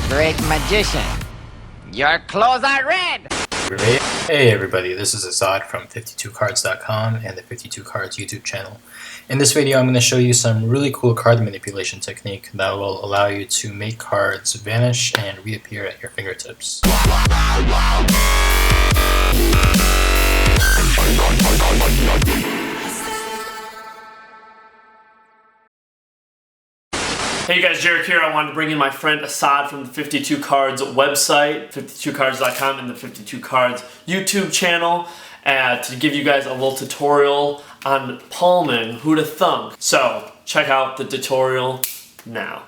Great magician. Your clothes are red! Hey everybody, this is Assad from 52cards.com and the 52 Cards YouTube channel. In this video I'm going to show you some really cool card manipulation technique that will allow you to make cards vanish and reappear at your fingertips. Hey guys, Jarek here. I wanted to bring in my friend Assad from the 52 Cards website, 52cards.com, and the 52 Cards YouTube channel to give you guys a little tutorial on palming. Who'd have thunk? So check out the tutorial now.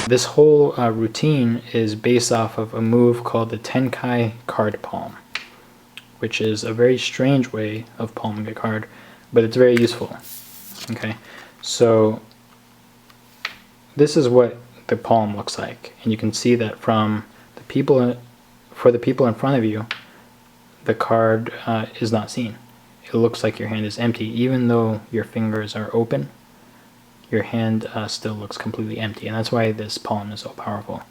This whole routine is based off of a move called the Tenkai card palm, which is a very strange way of palming a card, but it's very useful. Okay, so this is what the palm looks like, and you can see that from the people, for the people in front of you, the card is not seen. It looks like your hand is empty, even though your fingers are open. Your hand still looks completely empty, and that's why this palm is so powerful.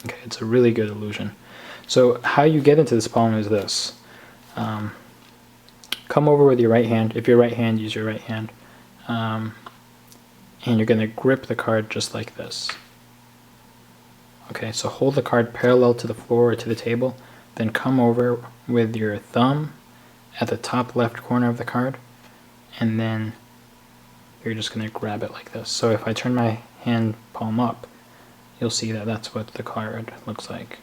Okay, it's a really good illusion. So how you get into this palm is this. Come over with your right hand. If you're right hand, use your right hand. And you're going to grip the card just like this. Okay, so hold the card parallel to the floor or to the table, then come over with your thumb at the top left corner of the card, and then you're just going to grab it like this. So if I turn my hand palm up, you'll see that that's what the card looks like.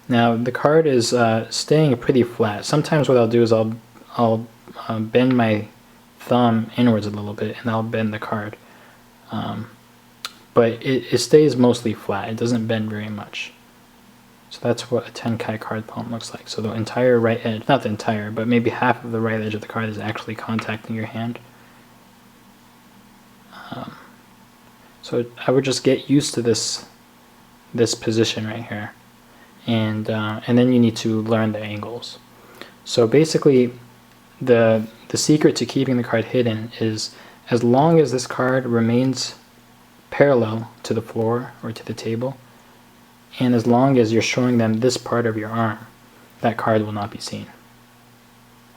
Now the card is staying pretty flat. Sometimes what I'll do is I'll bend my thumb inwards a little bit, and I'll bend the card. But it stays mostly flat. It doesn't bend very much. So that's what a Tenkai card palm looks like. So the entire right edge, not the entire, but maybe half of the right edge of the card is actually contacting your hand. So I would just get used to this position right here, and then you need to learn the angles. So basically, the secret to keeping the card hidden is, as long as this card remains parallel to the floor or to the table, and as long as you're showing them this part of your arm, that card will not be seen.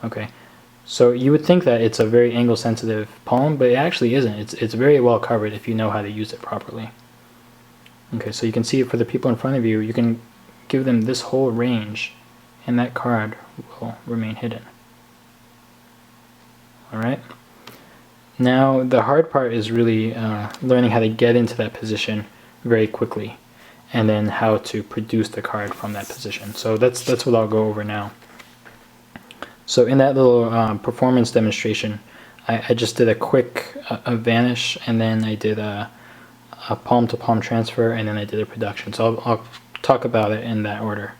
Okay, so you would think that it's a very angle sensitive palm, but it actually isn't. It's very well covered if you know how to use it properly. Okay, so you can see for the people in front of you, you can give them this whole range, and that card will remain hidden. Alright? Now the hard part is really learning how to get into that position very quickly, and then how to produce the card from that position. So that's what I'll go over now. So in that little performance demonstration, I just did a quick vanish, and then I did a palm to palm transfer, and then I did a production. So I'll talk about it in that order.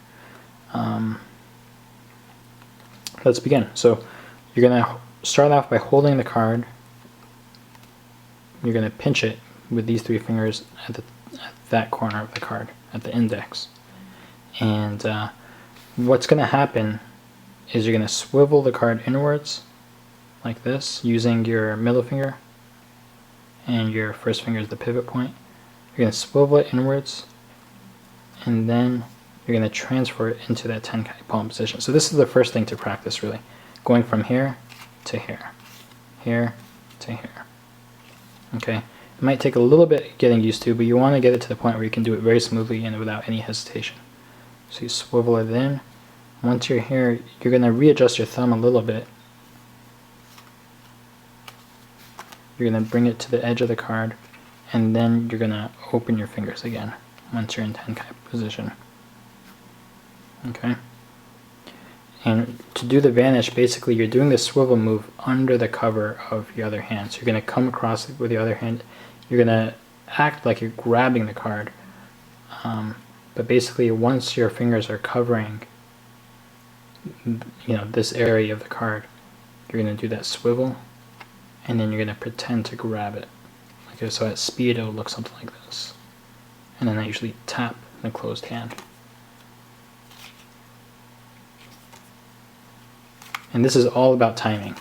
Let's begin. So you're gonna start off by holding the card. You're going to pinch it with these three fingers at that corner of the card, at the index. And what's going to happen is you're going to swivel the card inwards like this, using your middle finger, and your first finger is the pivot point. You're going to swivel it inwards, and then you're going to transfer it into that Tenkai palm position. So this is the first thing to practice, really, going from here to here, here to here. Okay, it might take a little bit getting used to, but you want to get it to the point where you can do it very smoothly and without any hesitation. So you swivel it in. Once you're here, you're going to readjust your thumb a little bit. You're going to bring it to the edge of the card, and then you're going to open your fingers again once you're in Tenkai position. Okay. And to do the vanish, basically you're doing the swivel move under the cover of your other hand. So you're going to come across it with your other hand. You're going to act like you're grabbing the card. But basically once your fingers are covering this area of the card, you're going to do that swivel, and then you're going to pretend to grab it. Okay, so at speed it'll look something like this. And then I usually tap the closed hand. And this is all about timing.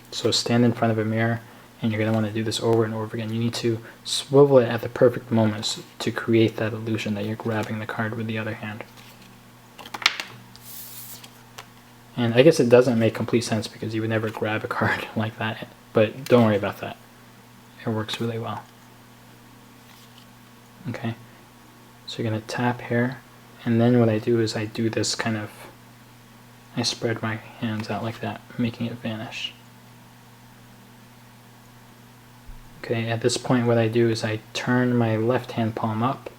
So stand in front of a mirror and you're going to want to do this over and over again. You need to swivel it at the perfect moments to create that illusion that you're grabbing the card with the other hand. And I guess it doesn't make complete sense because you would never grab a card like that, but don't worry about that. It works really well. Okay, so you're going to tap here, and then what I do is I do this kind of, I spread my hands out like that, making it vanish. Okay, at this point what I do is I turn my left hand palm up,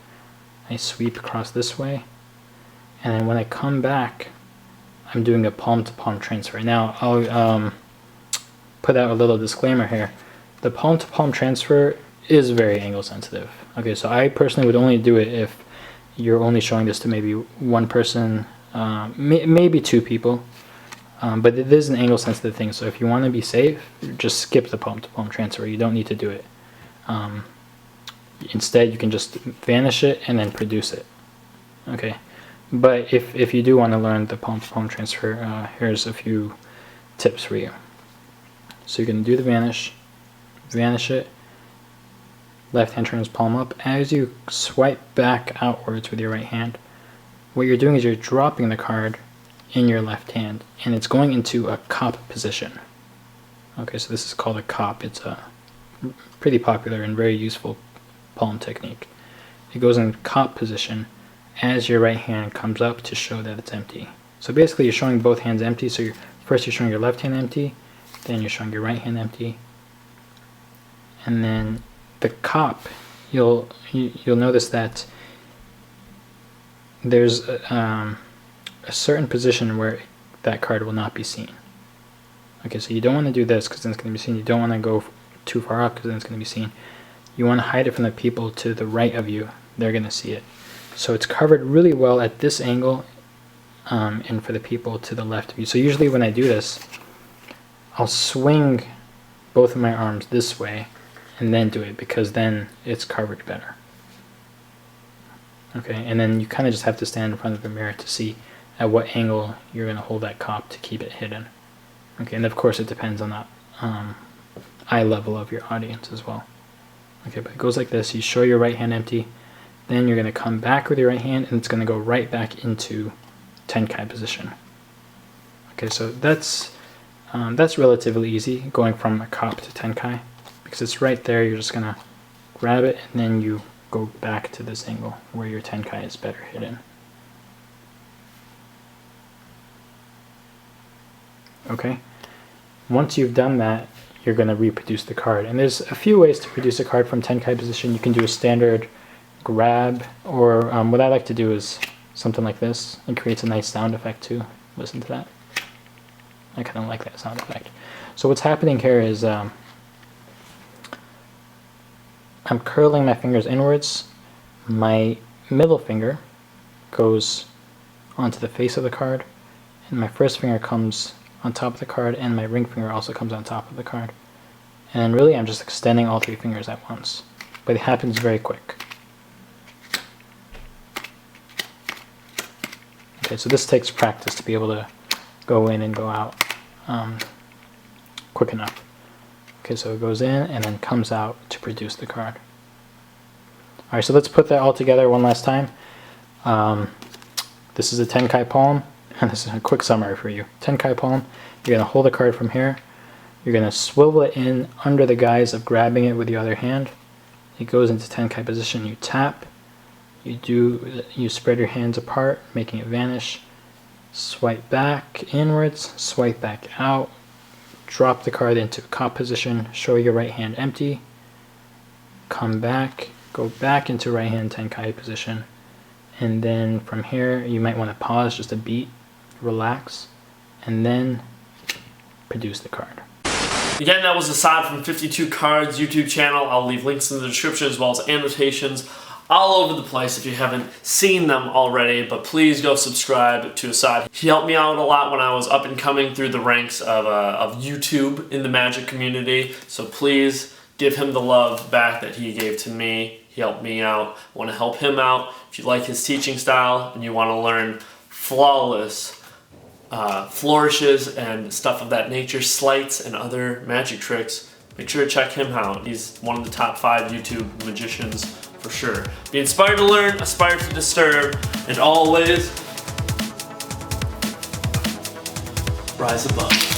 I sweep across this way, and then when I come back, I'm doing a palm-to-palm transfer. Now, I'll put out a little disclaimer here. The palm-to-palm transfer is very angle sensitive. Okay, so I personally would only do it if you're only showing this to maybe one person, maybe two people, but it is an angle sensitive thing, so if you want to be safe, just skip the palm-to-palm transfer. You don't need to do it. Instead, you can just vanish it and then produce it. Okay. But if you do want to learn the palm-to-palm transfer, here's a few tips for you. So you're going to do the vanish it, left hand turns palm up. As you swipe back outwards with your right hand, what you're doing is you're dropping the card in your left hand, and it's going into a cop position. Okay, so this is called a cop. It's a pretty popular and very useful palm technique. It goes in cop position as your right hand comes up to show that it's empty. So basically you're showing both hands empty. So first you're showing your left hand empty, then you're showing your right hand empty, and then the cop, you'll notice that there's a certain position where that card will not be seen. Okay, so you don't want to do this because then it's going to be seen. You don't want to go too far up because then it's going to be seen. You want to hide it from the people to the right of you. They're going to see it. So it's covered really well at this angle, and for the people to the left of you. So usually when I do this, I'll swing both of my arms this way and then do it, because then it's covered better. Okay, and then you kind of just have to stand in front of the mirror to see at what angle you're going to hold that cop to keep it hidden. Okay, and of course it depends on that eye level of your audience as well. Okay, but it goes like this. You show your right hand empty, then you're going to come back with your right hand, and it's going to go right back into Tenkai position. Okay, so that's relatively easy, going from a cop to Tenkai, because it's right there. You're just going to grab it, and then you go back to this angle where your Tenkai is better hidden. Okay, once you've done that, you're going to reproduce the card. And there's a few ways to produce a card from Tenkai position. You can do a standard grab, or what I like to do is something like this. It creates a nice sound effect too. Listen to that. I kind of like that sound effect. So what's happening here is I'm curling my fingers inwards. My middle finger goes onto the face of the card, and my first finger comes on top of the card, and my ring finger also comes on top of the card. And really I'm just extending all three fingers at once, but it happens very quick. Okay, so this takes practice to be able to go in and go out quick enough. Okay, so it goes in and then comes out to produce the card. Alright, so let's put that all together one last time. This is a Tenkai palm, and this is a quick summary for you. Tenkai palm, you're going to hold the card from here. You're going to swivel it in under the guise of grabbing it with the other hand. It goes into Tenkai position. You tap. You spread your hands apart, making it vanish. Swipe back inwards, swipe back out, drop the card into cop position, show your right hand empty, come back, go back into right hand Tenkai position, and then from here you might want to pause just a beat, relax, and then produce the card. Again, that was Assad from 52 Cards YouTube channel. I'll leave links in the description as well as annotations all over the place if you haven't seen them already, but please go subscribe to Assad. He helped me out a lot when I was up and coming through the ranks of YouTube in the Magic community, so please give him the love back that he gave to me. He helped me out. I want to help him out. If you like his teaching style and you want to learn flawless flourishes and stuff of that nature, sleights and other magic tricks, Make sure to check him out. He's one of the top 5 YouTube magicians for sure. Be inspired to learn, aspire to disturb, and always rise above.